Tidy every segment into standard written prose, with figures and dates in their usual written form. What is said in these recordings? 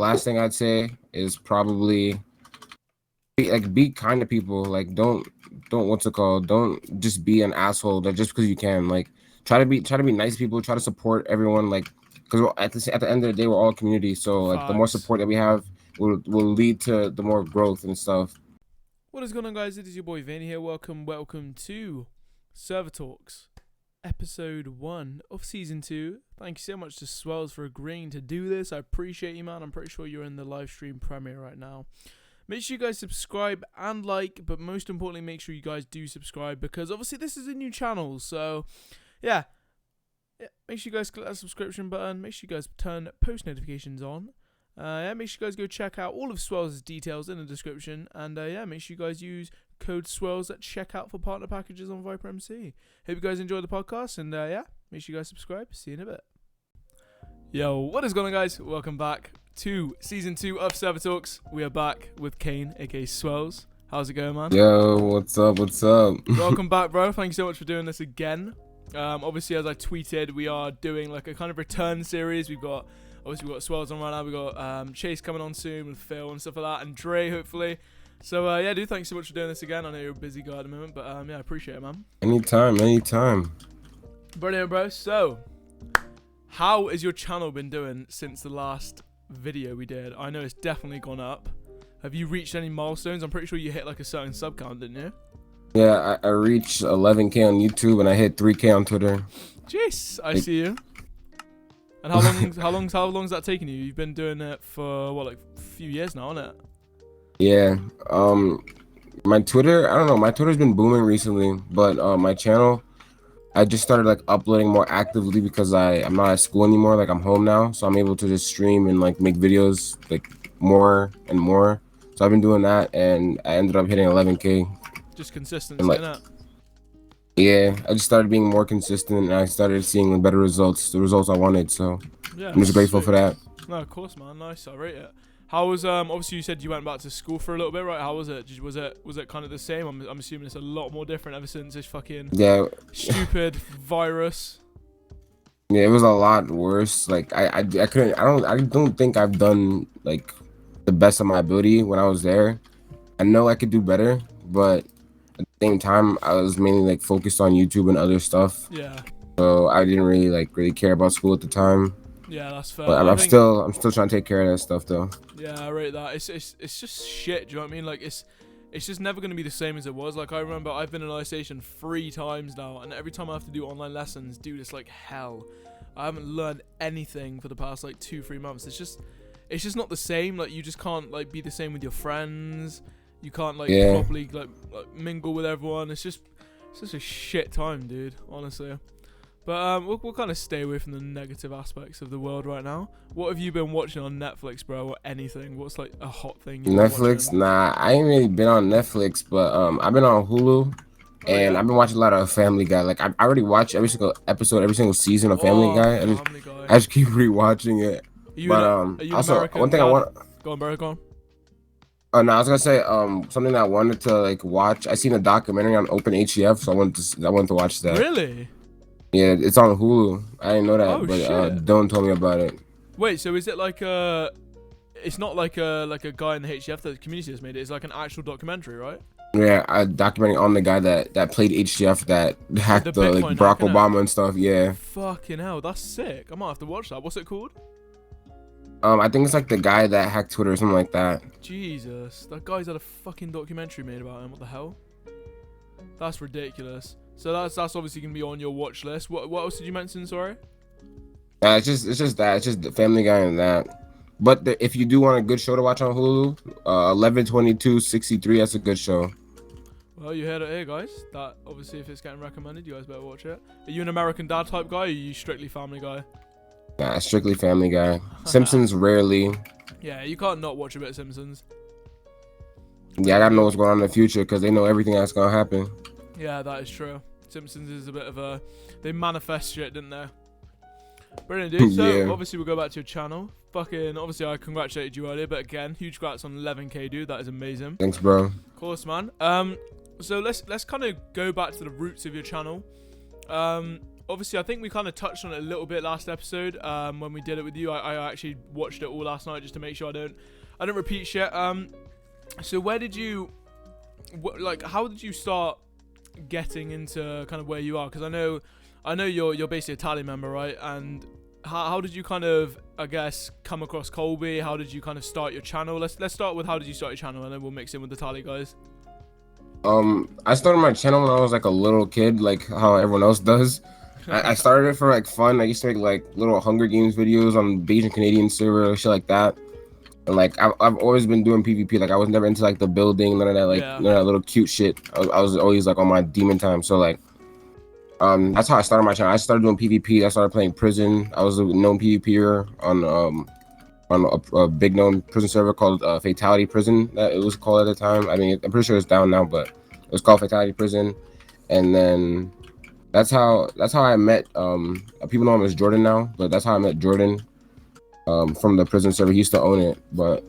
last thing I'd say is probably be kind to people. Like don't what's it called? Don't just be an asshole that just because you can. Like try to be nice people. Try to support everyone. Like because at the end of the day, we're all a community. So like the more Facts. support that we have will lead to the more growth and stuff. What is going on, guys? It is your boy Vinny here. Welcome to ServerTalks, episode 1 of season 2. Thank you so much to Swirls for agreeing to do this. I appreciate you, man. I'm pretty sure you're in the live stream premiere right now. Make sure you guys subscribe and like, but most importantly, make sure you guys do subscribe because obviously this is a new channel. So, yeah, make sure you guys click that subscription button. Make sure you guys turn post notifications on. Make sure you guys go check out all of Swirls' details in the description. And make sure you guys use code Swirls at checkout for partner packages on VIPERMC. Hope you guys enjoy the podcast. And make sure you guys subscribe. See you in a bit. Yo, what is going on, guys? Welcome back to season 2 of ServerTalks. We are back with Kane, aka Swirls. How's it going, man? Yo, what's up? What's up? Welcome back, bro. Thank you so much for doing this again. Obviously, as I tweeted, we are doing like a kind of return series. We've got Swirls on right now. We've got Chase coming on soon with Phil and stuff like that, and Dre, hopefully. So, dude, thanks so much for doing this again. I know you're a busy guy at the moment, but, I appreciate it, man. Anytime. Brilliant, bro. So, how has your channel been doing since the last video we did? I know it's definitely gone up. Have you reached any milestones? I'm pretty sure you hit, like, a certain sub count, didn't you? Yeah, I reached 11K on YouTube and I hit 3K on Twitter. Jeez, I see you. And how long's that taking you? You've been doing it for what, like a few years now, isn't it? Yeah. My Twitter, I don't know, my Twitter's been booming recently, but my channel, I just started like uploading more actively because I'm not at school anymore. Like I'm home now, so I'm able to just stream and like make videos like more and more. So I've been doing that, and I ended up hitting 11K. Just consistency, like, innit? Yeah, I just started being more consistent, and I started seeing better results, the results I wanted. So Yeah, I'm just grateful for that. No, of course, man. Nice, I rate it. How was obviously you said you went back to school for a little bit, right? How was it? Was it kind of the same? I'm assuming it's a lot more different ever since this fucking stupid virus. Yeah, it was a lot worse. Like I don't think I've done like the best of my ability when I was there. I know I could do better, but at the same time I was mainly like focused on YouTube and other stuff. Yeah. So I didn't really care about school at the time. Yeah, that's fair. But I'm still trying to take care of that stuff though. Yeah, I rate that. It's just shit. Do you know what I mean? Like it's just never gonna be the same as it was. Like I remember I've been in isolation 3 times now, and every time I have to do online lessons, dude, it's like hell. I haven't learned anything for the past like 2-3 months. It's just not the same. Like you just can't like be the same with your friends. You can't like properly like mingle with everyone. It's just a shit time, dude. Honestly. But we'll kind of stay away from the negative aspects of the world right now. What have you been watching on Netflix, bro, or anything? What's like a hot thing you've been Netflix? watching? Nah, I ain't really been on Netflix, but I've been on Hulu, and I've been watching a lot of Family Guy. Like I already watched every single episode, every single season of Family Guy. I just keep rewatching it. But also American, one thing I want. Go on, bro, go on. Oh no, I was gonna say something that I wanted to like watch. I seen a documentary on Open HEF, so I wanted to watch that. Really? Yeah, it's on Hulu. I didn't know that, Oh, but shit. Dylan told me about it. Wait, so is it like a? It's not like a guy in the HCF that the community has made it. It's like an actual documentary, right? Yeah, a documentary on the guy that played HCF that hacked the like Barack Obama and stuff. Yeah. Fucking hell, that's sick. I might have to watch that. What's it called? I think it's like the guy that hacked Twitter or something like that. Jesus, that guy's had a fucking documentary made about him. What the hell? That's ridiculous. So that's obviously gonna be on your watch list. What else did you mention? Sorry. It's just that. It's just the Family Guy and that. But if you do want a good show to watch on Hulu, 11/22/63. That's a good show. Well, you heard it here, guys. That obviously, if it's getting recommended, you guys better watch it. Are you an American Dad type guy, or are you strictly Family Guy? Nah, strictly Family Guy. Simpsons rarely. Yeah, you can't not watch a bit of Simpsons. Yeah, I gotta know what's going on in the future because they know everything that's gonna happen. Yeah, that is true. Simpsons is a bit of a... They manifest shit, didn't they? Brilliant, dude. So, obviously, we'll go back to your channel. Fucking, obviously, I congratulated you earlier, but again, huge congrats on 11K, dude. That is amazing. Thanks, bro. Of course, man. So let's kind of go back to the roots of your channel. obviously I think we kind of touched on it a little bit last episode when we did it with you. I actually watched it all last night just to make sure I don't repeat shit. So where did you, how did you start getting into kind of where you are? Because I know you're basically a TALI member, right? And how did you kind of, I guess, come across Colby? How did you kind of start your channel? Let's start with how did you start your channel, and then we'll mix in with the TALI guys. I started my channel when I was like a little kid, like how everyone else does. I started it for like fun. I used to make like little Hunger Games videos on Beijing Canadian server, shit like that. And like I've always been doing PvP. Like I was never into like the building, none of that, like none of that little cute shit. I was always like on my demon time. So like that's how I started my channel. I started doing PvP. I started playing Prison. I was a known PvPer on a big known prison server called Fatality Prison, that it was called at the time. I mean, I'm pretty sure it's down now, but it was called Fatality Prison. And then that's how I met people know him as Jordan now, but that's how I met Jordan from the prison server. He used to own it. But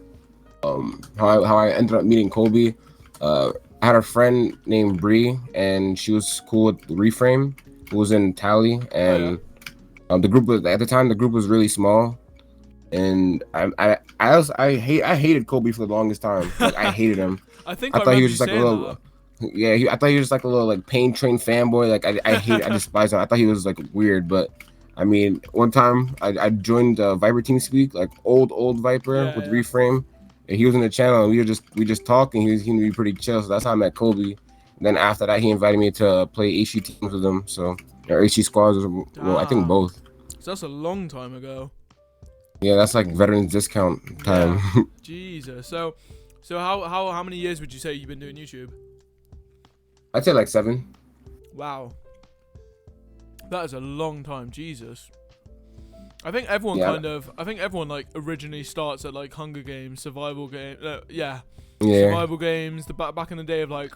how I ended up meeting Colby, I had a friend named Bree, and she was cool with Reframe, who was in TALI, and the group was, at the time, the group was really small. And I hated Colby for the longest time. Like I hated him. I thought he was just like a little, I thought he was just like a little like Pain Train fanboy. Like I despised him. I thought he was like weird. But I mean, one time I joined Viper TeamSpeak, like old Viper with Reframe, and he was in the channel, and we just talked, and he was be pretty chill. So that's how I met Colby. And then after that, he invited me to play HC teams with him. So or HC squads, well, I think both. So that's a long time ago. Yeah, that's like veterans discount time. Yeah. Jesus. So how many years would you say you've been doing YouTube? I'd say like 7. Wow. That is a long time. Jesus. I think everyone like originally starts at like Hunger Games, survival game. Survival games. The back in the day of like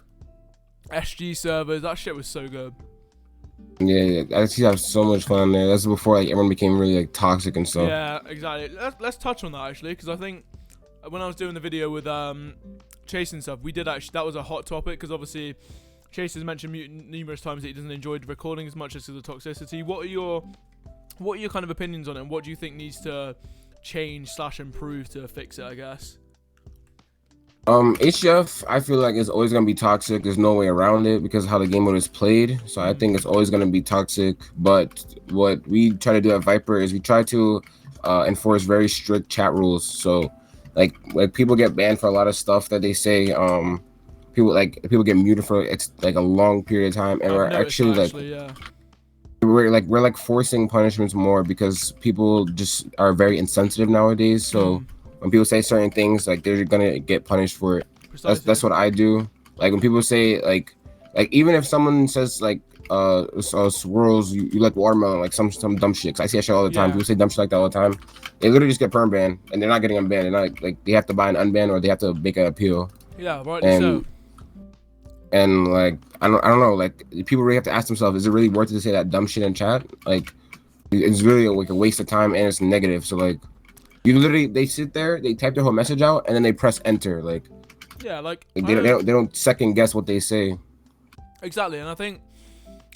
SG servers. That shit was so good. Yeah, I used to have so much fun there. That's before like everyone became really like toxic and stuff. Yeah, exactly. Let's touch on that actually, because I think when I was doing the video with Chase and stuff, we did actually, that was a hot topic, because obviously Chase has mentioned numerous times that he doesn't enjoy recording as much as the toxicity. What are your kind of opinions on it, and what do you think needs to change / improve to fix it, I guess? HF, I feel like it's always gonna be toxic. There's no way around it because of how the game mode is played. So I think it's always gonna be toxic. But what we try to do at Viper is we try to enforce very strict chat rules. So like people get banned for a lot of stuff that they say. People get muted for like a long period of time, and we're we're forcing punishments more because people just are very insensitive nowadays. So when people say certain things, like they're gonna get punished for it. That's what I do. Like when people say like even if someone says like Swirls, you like watermelon, like some dumb shit. 'Cause I see that shit all the time. People say dumb shit like that all the time. They literally just get perm banned, and they're not getting unbanned. They're not like they have to buy an unban or they have to make an appeal. Yeah, rightly so. And like I don't know, like people really have to ask themselves, is it really worth it to say that dumb shit in chat? Like it's really like a waste of time, and it's negative. So like they sit there, they type their whole message out, and then they press enter. Like they don't second guess what they say. Exactly. And I think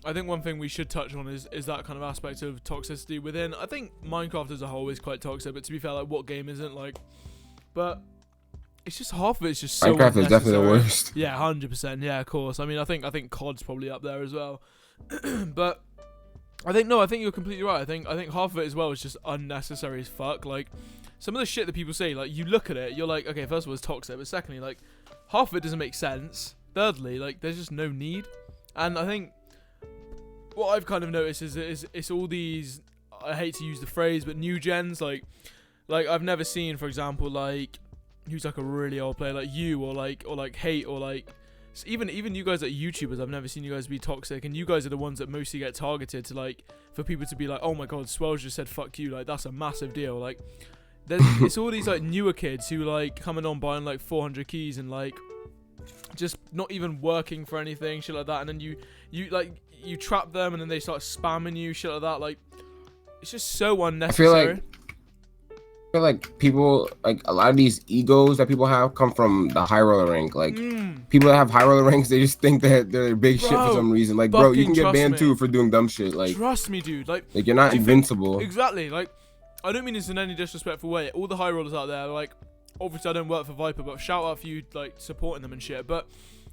one thing we should touch on is that kind of aspect of toxicity within. I think Minecraft as a whole is quite toxic, but to be fair, like what game isn't, like, but it's just half of it's just so Minecraft is definitely the worst. Yeah, 100%. Yeah, of course. I mean, I think COD's probably up there as well. But I think you're completely right. I think half of it as well is just unnecessary as fuck. Like some of the shit that people say, like you look at it, you're like, okay, first of all, it's toxic, but secondly, like half of it doesn't make sense. Thirdly, like there's just no need. And I think what I've kind of noticed is it's all these, I hate to use the phrase, but new gens. Like I've never seen, for example, like who's like a really old player like you or like Hate or like even you guys that are YouTubers. I've never seen you guys be toxic, and you guys are the ones that mostly get targeted to like for people to be like, oh my god, Swirls just said fuck you, like that's a massive deal. Like it's all these like newer kids who like coming on buying like 400 keys and like just not even working for anything, shit like that, and then you trap them and then they start spamming you, shit like that. Like it's just so unnecessary. feel like people, like a lot of these egos that people have come from the high roller rank. Like people that have high roller ranks, they just think that they're big shit for Bro, some reason. Like, bro, you fucking can get trust banned me. too for doing dumb shit. Like Trust me, dude. Like you're not do you think- invincible. exactly. Like, I don't mean this in any disrespectful way. All the high rollers out there, like, obviously I don't work for Viper, but shout out for you, like, supporting them and shit. But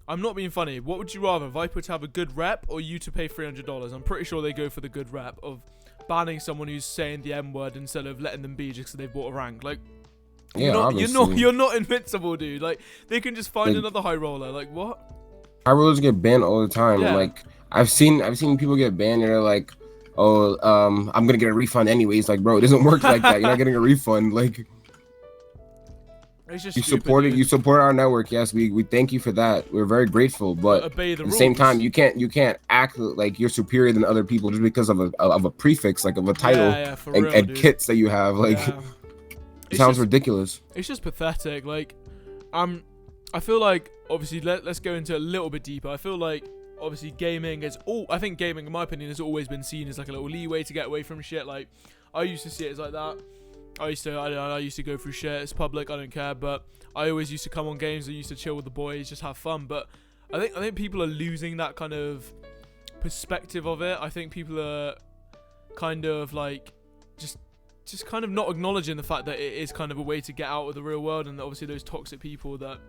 I'm not being funny. What would you rather, Viper to have a good rep or you to pay $300? I'm pretty sure they go for the good rep of banning someone who's saying the M word instead of letting them be just because they've bought a rank. Like, Yeah, you're not invincible, dude. Like, they can just find Like, another high roller. Like, what? high rollers get banned all the time. Yeah. Like I've seen people get banned and they're like, oh, I'm gonna get a refund anyways. Like, bro, it doesn't work like that. You're not getting a refund. Like, It's just you stupid, dude. support our network. Yes, we thank you for that. We're very grateful. But Obey the at the same rules. time, you can't act like you're superior than other people just because of a prefix, like of a title Yeah, for and, real, and dude. kits that you have. Like, Yeah. it It's sounds just- ridiculous. It's just pathetic. Like, I feel like obviously let's go into a little bit deeper. I feel like obviously gaming is I think gaming, in my opinion, has always been seen as like a little leeway to get away from shit. Like, I used to see it as like that. I used to go through shit. It's public. I don't care. But I always used to come on games. I used to chill with the boys, just have fun. But I think people are losing that kind of perspective of it. I think people are kind of like just kind of not acknowledging the fact that it is kind of a way to get out of the real world, and obviously those toxic people that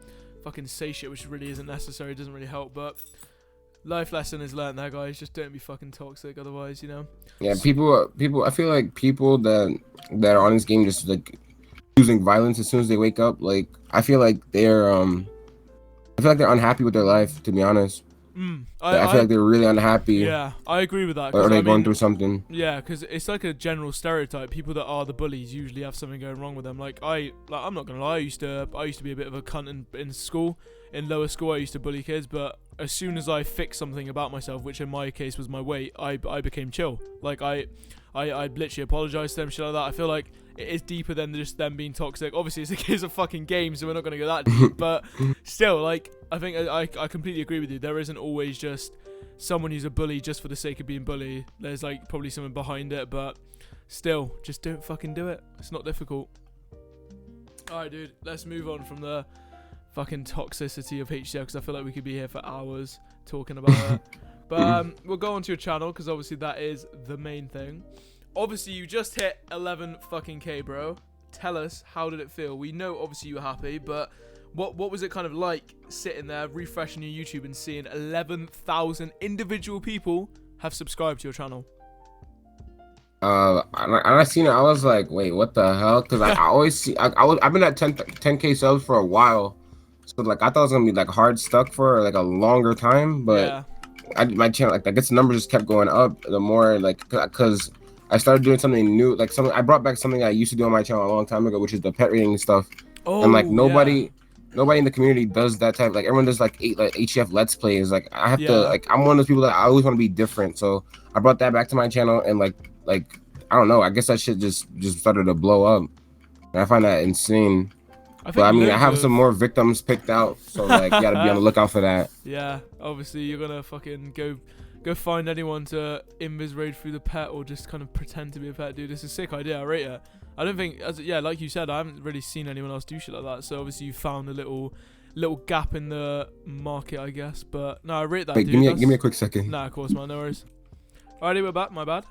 fucking say shit which really isn't necessary, doesn't really help. But life lesson is learned there, guys. Just don't be fucking toxic, otherwise, you know. Yeah, people. I feel like people that are on this game just like choosing violence as soon as they wake up. Like, I feel like they're unhappy with their life. To be honest, I feel like they're really unhappy. Yeah, I agree with that. 'Cause Or they're I going mean, through something. yeah, because it's like a general stereotype. People that are the bullies usually have something going wrong with them. Like I'm not gonna lie, I used to be a bit of a cunt in school. In lower school, I used to bully kids, but as soon as I fixed something about myself, which in my case was my weight, I became chill. Like I literally apologized to them, shit like that. I feel like it is deeper than just them being toxic. Obviously, it's a fucking game, so we're not gonna go that deep. But still, like, I think I completely agree with you. There isn't always just someone who's a bully just for the sake of being bully. There's like probably something behind it, but still, just don't fucking do it. It's not difficult. Alright, dude, let's move on from the fucking toxicity of HCL, because I feel like we could be here for hours talking about it. But we'll go on to your channel, because obviously that is the main thing. Obviously, you just hit 11 fucking K, bro. Tell us, how did it feel? We know obviously you were happy, but what was it kind of like sitting there, refreshing your YouTube and seeing 11,000 individual people have subscribed to your channel? And I seen it. I was like, wait, what the hell? Because I always see. I've been at 10K subs for a while, so like I thought it was gonna be like hard stuck for like a longer time. But yeah. my channel, like, I guess the numbers just kept going up the more, like, because I started doing something new, like something I brought back something I used to do on my channel a long time ago, which is the pet rating stuff. Oh, and like yeah. nobody in the community does that type. Like, everyone does like HF Let's Plays. Like, I have to, Yeah. like, I'm one of those people that I always want to be different. So I brought that back to my channel, and like I don't know. I guess that shit just started to blow up, and I find that insane. But I mean, I have some more victims picked out, so like you gotta be on the lookout for that. Yeah, obviously you're gonna fucking go find anyone to invis raid through the pet, or just kind of pretend to be a pet, dude. It's a sick idea. I rate it. I don't think, like you said, I haven't really seen anyone else do shit like that. So obviously you found a little gap in the market, I guess. But no, I rate that. Wait, dude. give me a quick second. Nah, of course, man. No worries. Alrighty, we're back. My bad.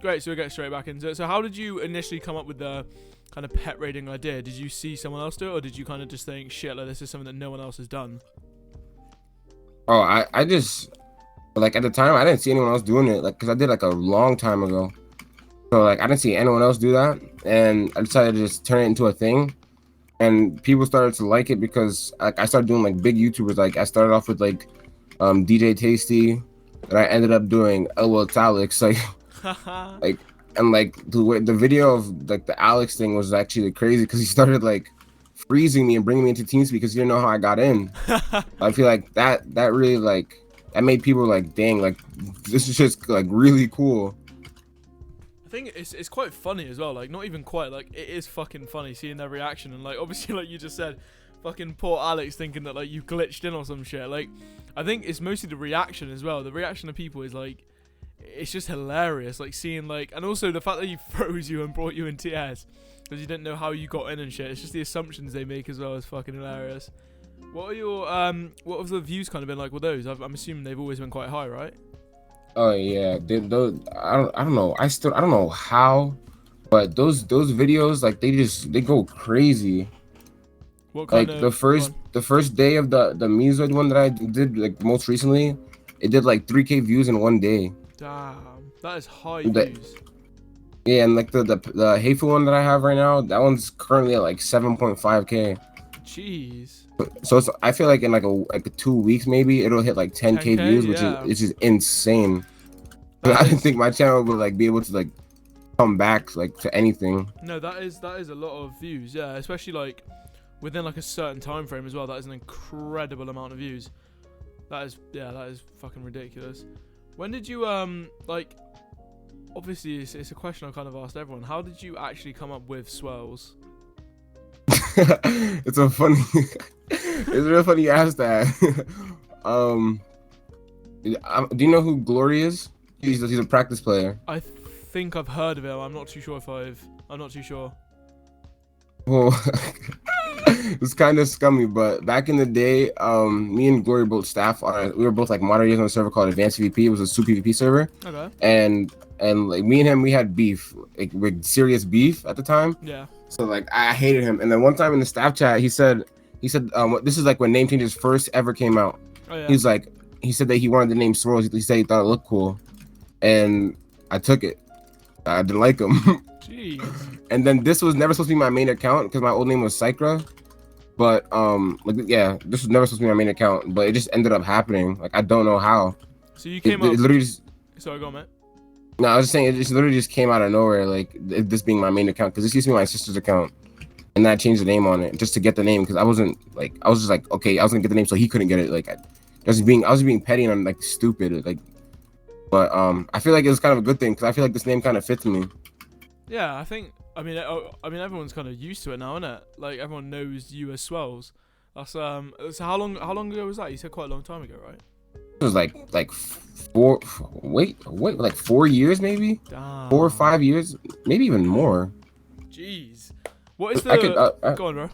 Great. So we'll get straight back into it. So how did you initially come up with the kind of pet raiding idea? Did you see someone else do it, or did you kind of just think, shit, like, this is something that no one else has done? Oh, I just, like, at the time I didn't see anyone else doing it, like, because I did like a long time ago. So like I didn't see anyone else do that, and I decided to just turn it into a thing. And people started to like it because like I started doing like big YouTubers. Like, I started off with like DJ Tasty, and I ended up doing with Alex, like and like the video of like the Alex thing was actually crazy, because he started like freezing me and bringing me into TeamSpeak because he didn't know how I got in. I feel like that really, like, that made people like, dang, like, this is just like really cool. I think it's quite funny as well. Like, not even quite, like, it is fucking funny seeing their reaction, and like obviously, like you just said, fucking poor Alex thinking that like you glitched in or some shit. Like, I think it's mostly the reaction as well. The reaction of people is like, it's just hilarious, like seeing like, and also the fact that he froze you and brought you in TS because you didn't know how you got in and shit. It's just the assumptions they make as well is fucking hilarious. What are your what have the views kind of been like with those? I'm assuming they've always been quite high, right? Oh yeah, those I don't know. I don't know how, but those videos like they go crazy. What kind Like of the first day of the Mesoid one that I did like most recently, it did like 3K views in one day. Damn, that is high The- views. Yeah, and like the hateful one that I have right now, that one's currently at like 7.5K. Jeez. So I feel like in like a 2 weeks maybe it'll hit like 10K 10K, views, yeah. which is insane. That I didn't is- think my channel would like be able to like come back like to anything. No, that is a lot of views, yeah. Especially like within like a certain time frame as well. That is an incredible amount of views. That is fucking ridiculous. When did you like? Obviously, it's a question I kind of asked everyone. How did you actually come up with Swirls? It's a funny. It's real funny you asked that. Do you know who Glory is? He's a practice player. I think I've heard of him. I'm not too sure if I'm not too sure. Well, it's kind of scummy, but back in the day, me and Glory both staff on. We were both like moderators on a server called Advanced PvP. It was a super PvP server. Okay. And like me and him, we had beef, like with serious beef at the time. Yeah. So like I hated him. And then one time in the staff chat, he said, this is like when name changes first ever came out. Oh yeah. He said that he wanted the name Swirls. He said he thought it looked cool, and I took it. I didn't like him. Jeez. And then this was never supposed to be my main account because my old name was Sycra. But like yeah, this was never supposed to be my main account, but it just ended up happening. Like I don't know how. So you came up. It literally just. Sorry, go on, mate. No, I was just saying it just literally just came out of nowhere. Like this being my main account because this used to be my sister's account, and I changed the name on it just to get the name because I was just like okay, I was gonna get the name so he couldn't get it. Like I was being petty and like stupid. Like, but I feel like it was kind of a good thing because I feel like this name kind of fits me. Yeah, I think. I mean, everyone's kind of used to it now, isn't it? Like everyone knows you as Swells. That's So how long ago was that? You said quite a long time ago, right? It was like 4 years maybe. Damn. 4 or 5 years, maybe even more. Jeez. What is the? I could, Go on, bro.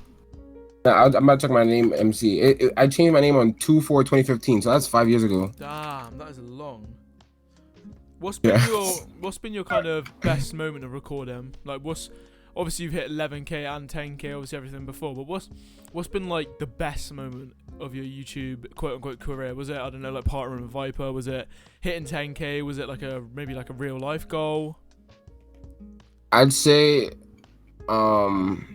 I'm about to check my name, MC. I changed my name on 2/4/2015, so that's 5 years ago. Damn, that is long. What's been your kind of best moment of recording? Like, obviously you've hit 11K and 10K, obviously everything before, but what's been like the best moment of your YouTube quote unquote career? Was it, I don't know, like partnering with Viper? Was it hitting 10K? Was it like maybe like a real life goal? I'd say when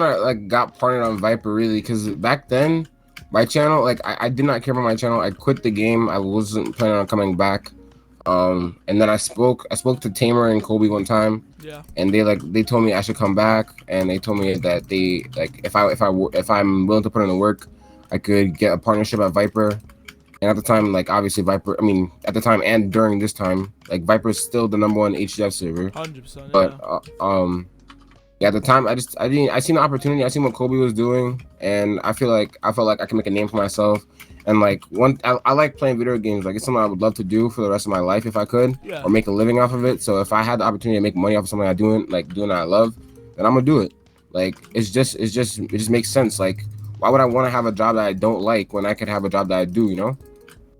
I like got partnered on Viper really, because back then my channel, like I did not care about my channel. I quit the game. I wasn't planning on coming back. And then I spoke to Tamer and Kobe one time. Yeah. And they told me I should come back, and they told me that they like if I'm willing to put in the work, I could get a partnership at Viper. And at the time, like obviously Viper, I mean at the time and during this time, like Viper is still the #1 HDF server. 100%. But yeah. yeah, at the time I seen the opportunity. I seen what Kobe was doing, and I felt like I can make a name for myself. And like I like playing video games. Like it's something I would love to do for the rest of my life if I could, Yeah. or make a living off of it. So if I had the opportunity to make money off of something doing that I love, then I'm gonna do it. Like it just makes sense. Like why would I want to have a job that I don't like when I could have a job that I do? You know?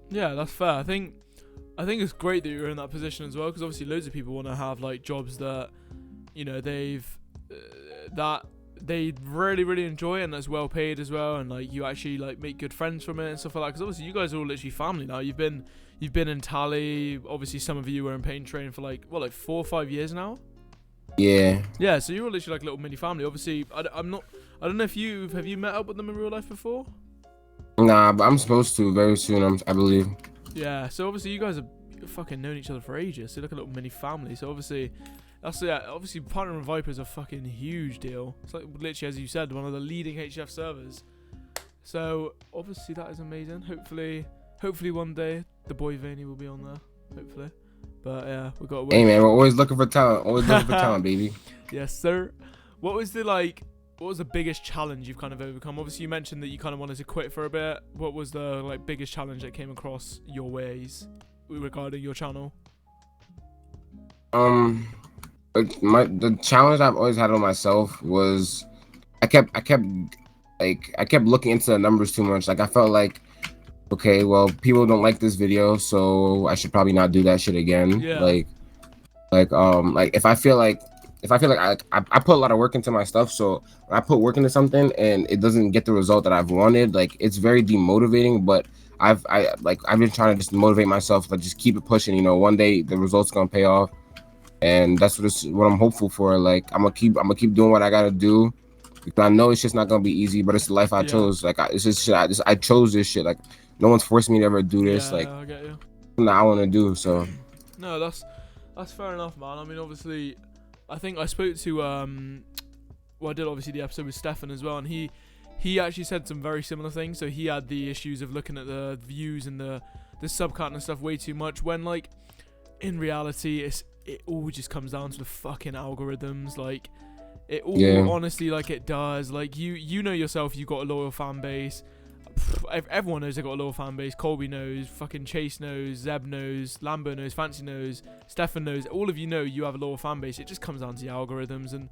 Yeah, that's fair. I think it's great that you're in that position as well, because obviously loads of people want to have like jobs that, you know, that they really enjoy and that's well paid as well, and like you actually like make good friends from it and stuff like that. Because obviously you guys are all literally family now. You've been in TALI. Obviously some of you were in pain training for like 4 or 5 years now. Yeah. Yeah. So you're all literally like a little mini family. Obviously, I don't know if have you met up with them in real life before? Nah, but I'm supposed to very soon. I believe. Yeah. So obviously you guys have fucking known each other for ages. So you're like a little mini family. So obviously. Obviously partnering with Viper is a fucking huge deal. It's like literally, as you said, one of the leading HF servers. So obviously that is amazing. Hopefully one day the boy Vaney will be on there. Hopefully, but yeah, we got. Hey man, we're always looking for talent. Always looking for talent, baby. Yes, sir. What was the like? what was the biggest challenge you've kind of overcome? Obviously, you mentioned that you kind of wanted to quit for a bit. What was the like biggest challenge that came across your ways regarding your channel? The challenge I've always had on myself was I kept looking into the numbers too much. Like I felt like, okay, well, people don't like this video, so I should probably not do that shit again. Yeah. Like if I feel like I put a lot of work into my stuff, so when I put work into something and it doesn't get the result that I've wanted, like it's very demotivating. But I've been trying to just motivate myself, like just keep it pushing. You know, one day the results gonna pay off, and that's what I'm hopeful for. Like I'm gonna keep doing what I gotta do, because I know it's just not gonna be easy, but it's the life I chose. Like it's just shit. I chose this shit. Like no one's forcing me to ever do this. Yeah, like I get you. something that I want to do. So no, that's fair enough, man. I mean, obviously, I think I spoke to well, I did obviously the episode with Stefan as well, and he actually said some very similar things. So he had the issues of looking at the views and the sub count and stuff way too much, when like in reality it all just comes down to the fucking algorithms. Like it all honestly, like it does. Like you know yourself, you got a loyal fan base. Everyone knows they got a loyal fan base. Colby knows, fucking Chase knows, Zeb knows, Lambo knows, Fancy knows, Stefan knows. All of you know you have a loyal fan base. It just comes down to the algorithms, and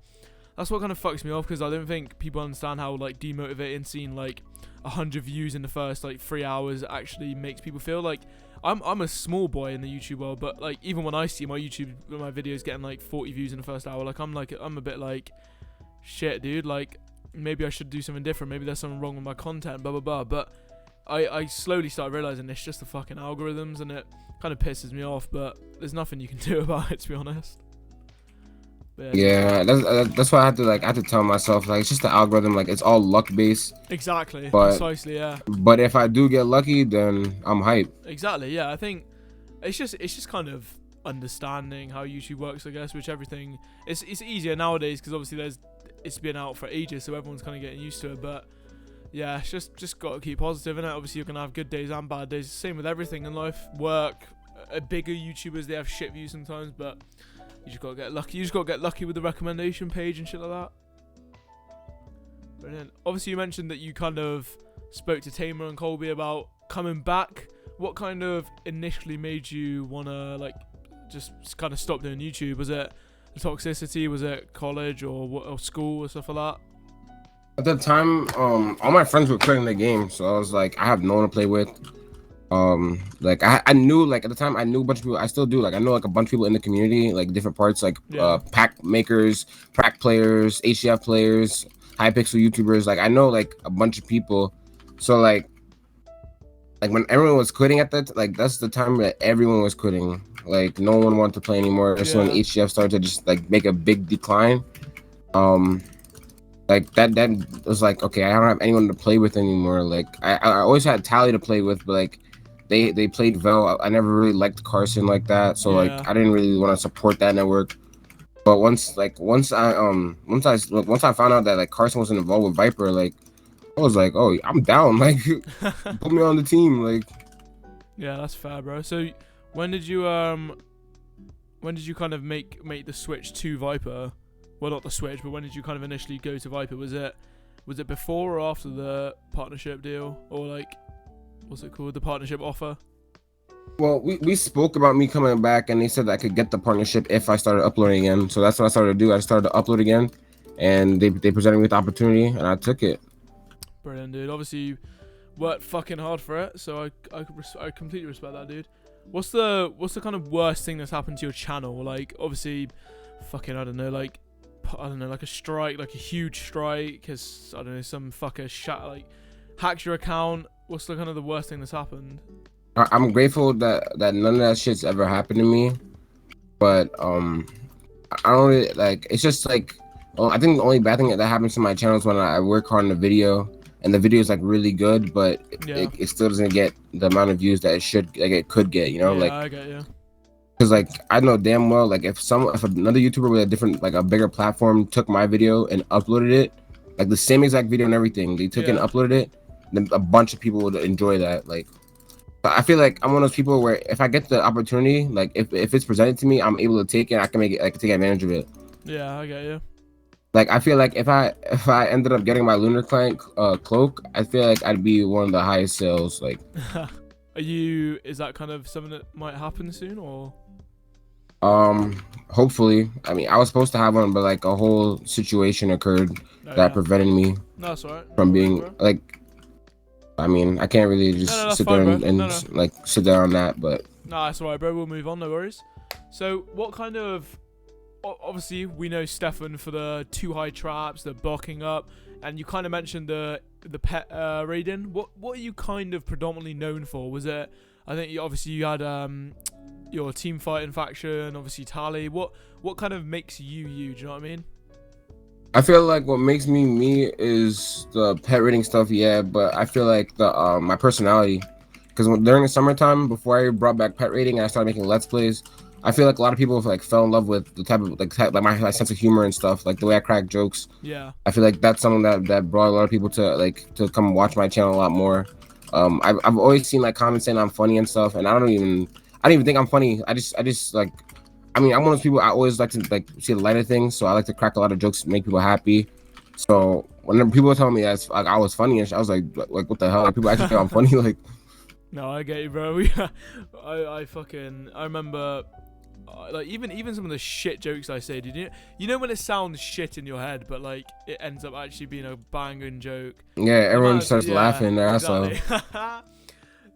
that's what kind of fucks me off, because I don't think people understand how like demotivating seeing like 100 views in the first like 3 hours actually makes people feel. Like I'm a small boy in the YouTube world, but like even when I see my videos getting like 40 views in the first hour, like I'm a bit like, shit, dude, like maybe I should do something different. Maybe there's something wrong with my content, blah blah blah. But I slowly started realizing it's just the fucking algorithms, and it kind of pisses me off. But there's nothing you can do about it, to be honest. Yeah, that's why I had to tell myself, like, it's just the algorithm. Like it's all luck based. Exactly. But, precisely. Yeah. But if I do get lucky, then I'm hyped. Exactly. Yeah. I think it's just kind of understanding how YouTube works, I guess. Which everything it's easier nowadays, because obviously it's been out for ages, so everyone's kind of getting used to it. But yeah, it's just got to keep positive, innit? Obviously you're gonna have good days and bad days. Same with everything in life. Work, bigger YouTubers, they have shit views sometimes, but you just gotta get lucky. You just gotta get lucky with the recommendation page and shit like that. Brilliant. Obviously you mentioned that you kind of spoke to Tamer and Colby about coming back. What kind of initially made you wanna like just kind of stop doing YouTube? Was it the toxicity? Was it college or school or stuff like that? At the time, all my friends were quitting the game, so I was like, I have no one to play with. Like I knew, like at the time I knew a bunch of people. I still do. Like I know like a bunch of people in the community, like different parts, like pack makers, prac players, HCF players, Hypixel YouTubers. Like I know like a bunch of people. So like when everyone was quitting at that, like that's the time that everyone was quitting. Like no one wanted to play anymore. So when HCF started to just like make a big decline, like that was like, okay, I don't have anyone to play with anymore. Like I always had TALI to play with, but like they played Vel. I never really liked Carson like that, so like I didn't really want to support that network. But once I found out that like Carson wasn't involved with Viper, like I was like, oh, I'm down. Like put me on the team. Like yeah, that's fair, bro. So when did you kind of make the switch to Viper? Well, not the switch, but when did you kind of initially go to Viper? Was it before or after the partnership deal, or like what's it called, the partnership offer? Well, we spoke about me coming back, and they said that I could get the partnership if I started uploading again. So that's what I started to do. I started to upload again, and they presented me with the opportunity, and I took it. Brilliant, dude. Obviously you worked fucking hard for it, so I completely respect that, dude. What's the kind of worst thing that's happened to your channel? Like obviously fucking I don't know, like a strike, like a huge strike, because I don't know, some fucker hacked your account. What's the kind of the worst thing that's happened? I'm grateful that none of that shit's ever happened to me, but I don't really, like, it's just like, I think the only bad thing that happens to my channel is when I work hard on the video and the video is like really good, but it still doesn't get the amount of views that it could get, you know? Yeah, like I get you. Because like I know damn well, like if another YouTuber with a different, like a bigger platform took my video and uploaded it, like the same exact video and everything, they took it and uploaded it, then a bunch of people would enjoy that. Like I feel like I'm one of those people where if I get the opportunity, like if it's presented to me, I'm able to take it. I can take advantage of it. Yeah, I get you. Like I feel like if I ended up getting my lunar client cloak, I feel like I'd be one of the highest sales. Like, Is that kind of something that might happen soon, or? hopefully. I mean, I was supposed to have one, but like a whole situation occurred Oh, that yeah. prevented me No, that's alright. from No worries, being bro. like. I mean, I can't really No, just that's sit there fine, bro. and No. like sit there on that, but No, that's alright, bro. We'll move on. No worries. So, what kind of? Obviously, we know Stefan for the too high traps, the blocking up, and you kind of mentioned the pet raiding. What are you kind of predominantly known for? Was it? I think obviously you had your team fighting faction, obviously TALI. What kind of makes you you? Do you know what I mean? I feel like what makes me me is the pet rating stuff, yeah. But I feel like the my personality, because during the summertime, before I brought back pet rating, and I started making let's plays. I feel like a lot of people like fell in love with the type of like my sense of humor and stuff, like the way I crack jokes. Yeah. I feel like that's something that brought a lot of people to come watch my channel a lot more. I've always seen like comments saying I'm funny and stuff, and I don't even think I'm funny. I just like, I mean, I'm one of those people. I always like to like see the light of things, so I like to crack a lot of jokes, make people happy. So whenever people tell me that's like I was funny and shit, I was like what the hell? Like, people actually think I'm funny, like. No, I get you, bro. I remember, like even some of the shit jokes I say. Did you know when it sounds shit in your head, but like it ends up actually being a banging joke? Yeah, everyone starts laughing their ass off. Exactly.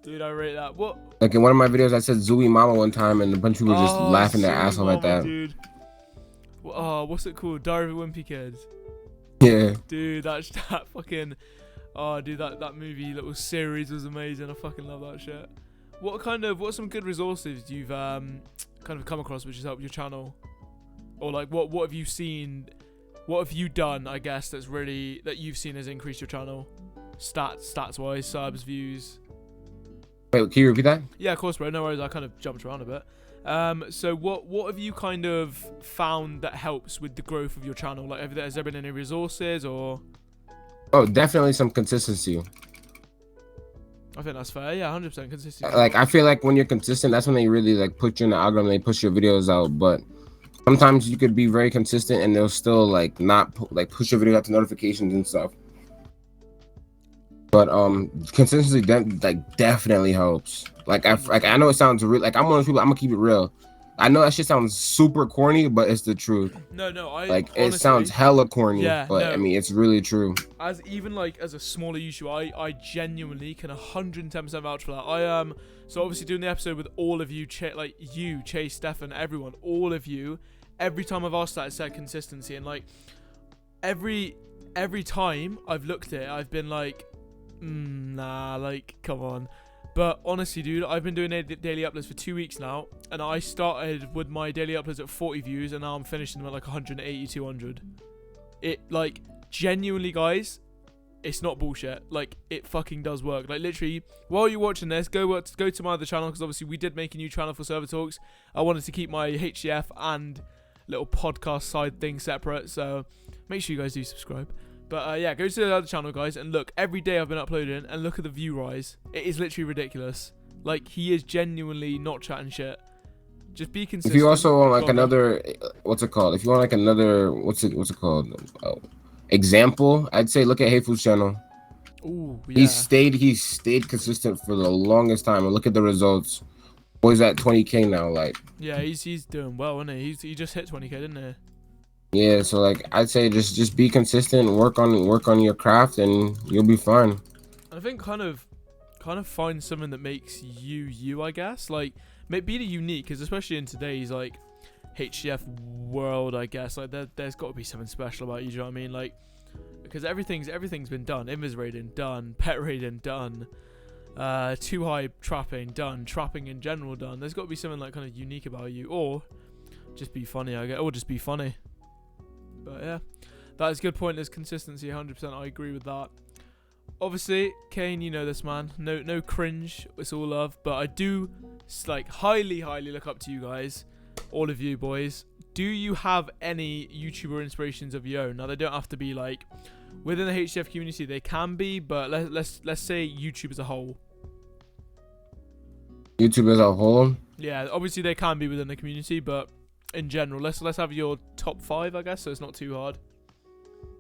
Dude, I rate that. What? Like in one of my videos, I said Zooey Mama one time, and a bunch of people just laughing their ass off at that. Dude. Oh, what's it called? Diary of a Wimpy Kid. Yeah. Dude, that fucking. Oh, dude, that movie little series was amazing. I fucking love that shit. What's some good resources you've kind of come across which has helped your channel, or like what have you seen? What have you done? I guess that you've seen has increased your channel, stats wise, subs, views. Wait, can you repeat that? Yeah, of course, bro. No worries. I kind of jumped around a bit. So what have you kind of found that helps with the growth of your channel? Like, has there been any resources or? Oh, definitely some consistency. I think that's fair. Yeah, 100% consistency. Like I feel like when you're consistent, that's when they really like put you in the algorithm. They push your videos out, but sometimes you could be very consistent and they'll still like not like push your videos out to notifications and stuff. But consistency definitely helps. Like I know it sounds real. Like I'm one of those people. I'm gonna keep it real. I know that shit sounds super corny, but it's the truth. No, I like honestly, it sounds hella corny, yeah, but no, I mean it's really true. As a smaller YouTuber, I genuinely can 110% vouch for that. So obviously doing the episode with all of you, Chase, Stefan, everyone, all of you. Every time I've asked that, it said consistency, and like every time I've looked at it, I've been like, nah, like come on. But honestly, dude, I've been doing daily uploads for 2 weeks now, and I started with my daily uploads at 40 views, and now I'm finishing them at like 180, 200. It, like, genuinely, guys, it's not bullshit. Like, it fucking does work. Like, literally, while you're watching this, go to my other channel, because obviously we did make a new channel for ServerTalks. I wanted to keep my HDF and little podcast side thing separate, so make sure you guys do subscribe. But yeah, go to the other channel, guys, and look, every day I've been uploading, and look at the view rise. It is literally ridiculous. Like, he is genuinely not chatting shit. Just be consistent. If you also want like another, what's it called? If you want like another, what's it called? Example, I'd say look at Hateful's channel. Ooh, yeah. He stayed consistent for the longest time, and look at the results. Boy's at 20K now, like. Yeah, he's doing well, isn't he? He just hit 20K, didn't he? Yeah, so like I'd say just be consistent, work on your craft, and you'll be fine. I think kind of find something that makes you, I guess. Like, be unique, because especially in today's like HCF world, I guess, like there's got to be something special about you. Do you know what I mean? Like, because everything's been done. Invis raiding done, pet raiding done, too high trapping done, trapping in general done. There's got to be something like kind of unique about you, or just be funny, I guess, or just be funny. But yeah, that is a good point. There's consistency, 100%. I agree with that. Obviously, Kane, you know this, man. No cringe. It's all love. But I do like highly look up to you guys, all of you boys. Do you have any YouTuber inspirations of your own? Now they don't have to be like within the HCF community. They can be, but let's say YouTube as a whole. YouTube as a whole. Yeah, obviously they can be within the community, but in general, let's have your top 5, I guess, so it's not too hard.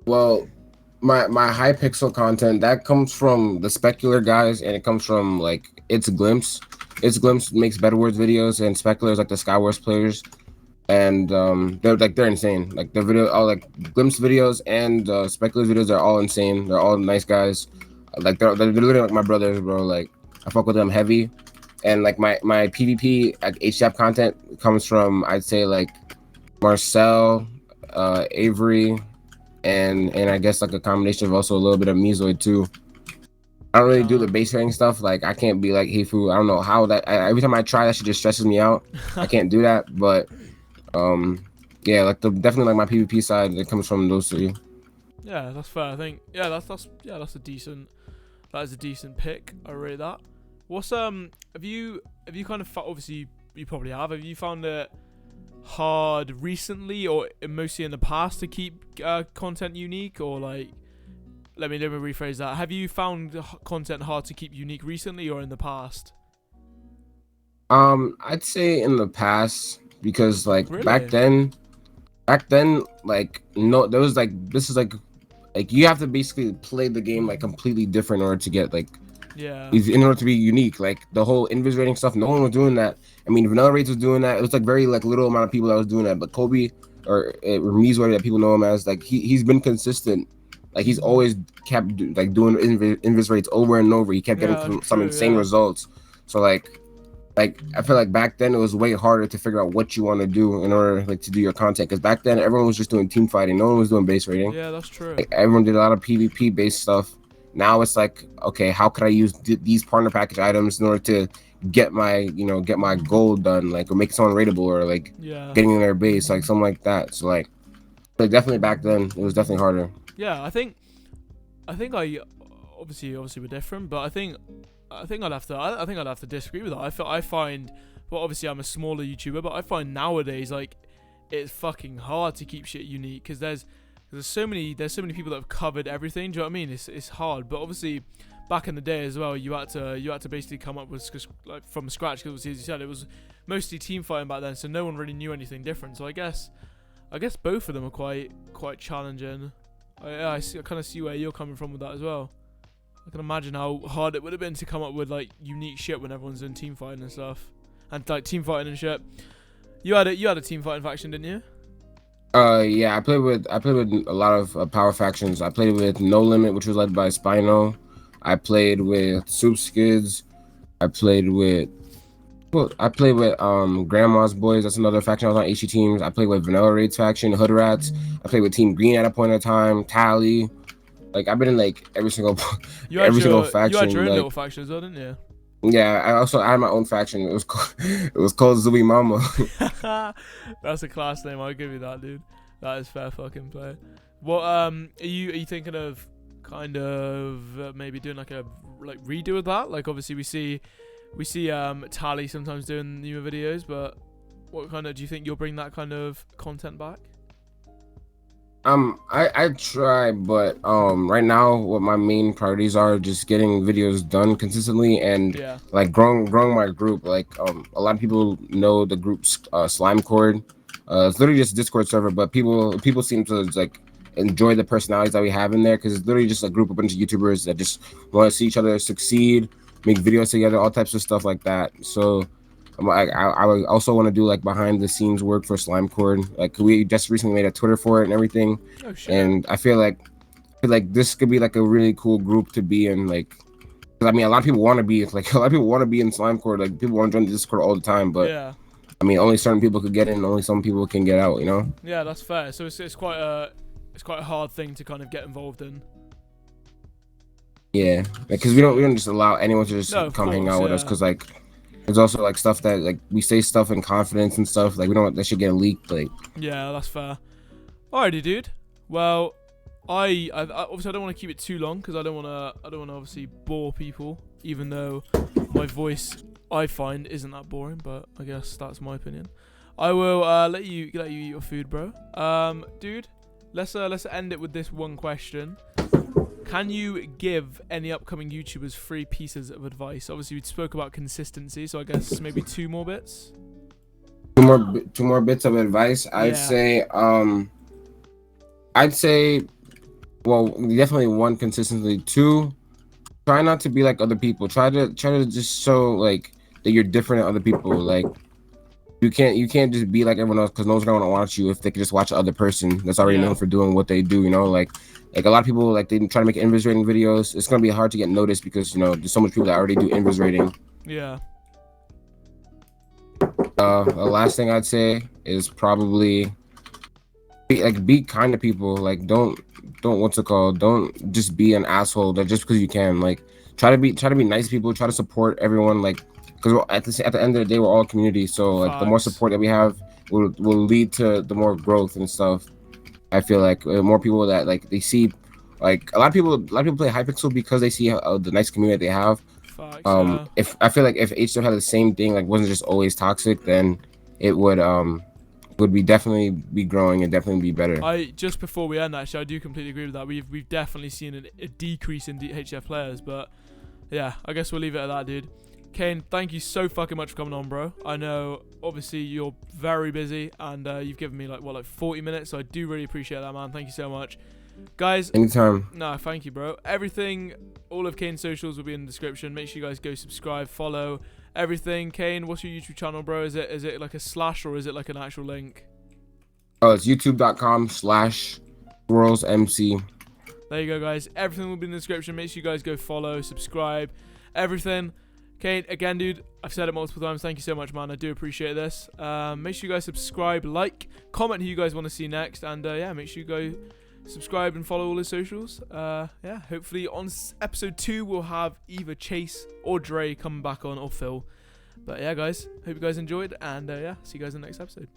Well, my high pixel content that comes from the specular guys, and it comes from like It's Glimpse. It's Glimpse makes Better Words videos, and speculars like the Skywars players, and they're insane. Like the video, all like Glimpse videos and speculars videos are all insane. They're all nice guys. Like they're literally like my brothers, bro. Like I fuck with them heavy, and like my PvP like HDAP content comes from, I'd say, like Marcel, Avery, and I guess like a combination of also a little bit of Mesoid too. I don't really do the base rating stuff. Like I can't be like Heifu. I don't know how that. Every time I try, that shit just stresses me out. I can't do that. But yeah, like definitely like my PvP side, it comes from those three. Yeah, that's fair. I think that's a decent. That is a decent pick. I rate that. What's have you kind of obviously you probably have you found it hard recently or mostly in the past to keep content unique, or like let me rephrase that. Have you found content hard to keep unique recently or in the past? I'd say in the past, because like Really? back then like no, there was like this is like you have to basically play the game like completely different in order to get like in order to be unique. Like the whole invis rating stuff, no one was doing that. I mean, Vanilla Raids was doing that. It was like very like little amount of people that was doing that. But Kobe or Mesoid, that people know him as, like he's been consistent. Like he's always kept like doing invis rates over and over. He kept getting some insane results. So like I feel like back then it was way harder to figure out what you want to do in order like to do your content, because back then everyone was just doing team fighting. No one was doing base rating. Yeah, that's true. Like, everyone did a lot of PvP based stuff. Now it's like, okay, how could I use these partner package items in order to get my gold done, like, or make someone rateable, or like getting in their base, like something like that. So like definitely back then it was definitely harder. Yeah, I think I obviously we're different, but I think I'd have to disagree with that. I find, well, obviously I'm a smaller YouTuber, but I find nowadays like it's fucking hard to keep shit unique, because there's so many people that have covered everything. Do you know what I mean? It's hard, but obviously back in the day as well, you had to basically come up with like from scratch, because as you said, it was mostly team fighting back then, so no one really knew anything different. So I guess both of them are quite challenging. I kind of see where you're coming from with that as well. I can imagine how hard it would have been to come up with like unique shit when everyone's doing team fighting and stuff, and like team fighting and shit. You had a team fighting faction, didn't you? Yeah, I played with a lot of power factions. I played with No Limit, which was led by Spino. I played with Soup Skids. I played with Grandma's Boys. That's another faction I was on HG teams. I played with Vanilla Raids faction, Hood Rats. I played with Team Green at a point in time, TALI. Like I've been in like every single faction. You had your own little faction as well, didn't you? Yeah, I had my own faction. It was called Zooey Mama. That's a class name. I'll give you that, dude. That is fair fucking play. What are you thinking of kind of maybe doing like a redo of that? Like obviously we see TALI sometimes doing newer videos, but what kind of do you think you'll bring that kind of content back? I try, but right now what my main priorities are just getting videos done consistently, and like growing my group. Like a lot of people know the group's Slime Cord. It's literally just a Discord server, but people seem to like enjoy the personalities that we have in there, because it's literally just a group of bunch of YouTubers that just want to see each other succeed, make videos together, all types of stuff like that. So I also want to do like behind the scenes work for Slime Cord. Like we just recently made a Twitter for it and everything. Oh, shit. And I feel like this could be like a really cool group to be in. Like, I mean, a lot of people want to be in Slime Cord. Like people want to join the Discord all the time, but I mean, only certain people could get in, only some people can get out. You know? Yeah, that's fair. So it's quite a hard thing to kind of get involved in. Yeah, because we don't just allow anyone to just come hang out with us, because like. There's also like stuff that like we say stuff in confidence and stuff, like we don't want that shit get leaked. Like yeah, that's fair. Alrighty, dude. Well, I obviously I don't want to keep it too long, because I don't want to obviously bore people, even though my voice I find isn't that boring, but I guess that's my opinion. I will let you eat your food, bro. Dude, let's end it with this one question. Can you give any upcoming YouTubers 3 pieces of advice? Obviously, we spoke about consistency, so I guess maybe 2 more bits. Two more bits of advice. I'd say well, definitely one, consistently. Two, try not to be like other people. Try to just show like that you're different than other people. Like you can't just be like everyone else, because no one's gonna watch you if they can just watch the other person that's already known for doing what they do. You know, like a lot of people, like, they try to make invis rating videos. It's gonna be hard to get noticed because, you know, there's so much people that already do invis rating. Yeah. The last thing I'd say is probably be kind to people. Like, don't what's it called? Don't just be an asshole that just because you can. Like, try to be nice to people. Try to support everyone. Like, because at the end of the day, we're all a community. So like, the more support that we have will lead to the more growth and stuff. I feel like more people that, like, they see, like, a lot of people play Hypixel because they see the nice community they have. Facts, If I feel like if H had the same thing, like, wasn't just always toxic, then it would be definitely be growing and definitely be better. Just before we end, actually, I do completely agree with that. We've definitely seen a decrease in HF players, but yeah, I guess we'll leave it at that, dude. Kane, thank you so fucking much for coming on, bro. I know, obviously, you're very busy, and you've given me, like 40 minutes, so I do really appreciate that, man. Thank you so much. Guys, Anytime. no, thank you, bro. Everything, all of Kane's socials will be in the description. Make sure you guys go subscribe, follow, everything. Kane, what's your YouTube channel, bro? Is it like a slash, or is it like an actual link? Oh, it's youtube.com/SwirlsMC. There you go, guys. Everything will be in the description. Make sure you guys go follow, subscribe, everything. Kane, again, dude, I've said it multiple times. Thank you so much, man. I do appreciate this. Make sure you guys subscribe, like, comment who you guys want to see next, and yeah, make sure you go subscribe and follow all his socials. Yeah, hopefully on episode 2 we'll have either Chase or Dre coming back on, or Phil. But yeah, guys, hope you guys enjoyed, and yeah, see you guys in the next episode.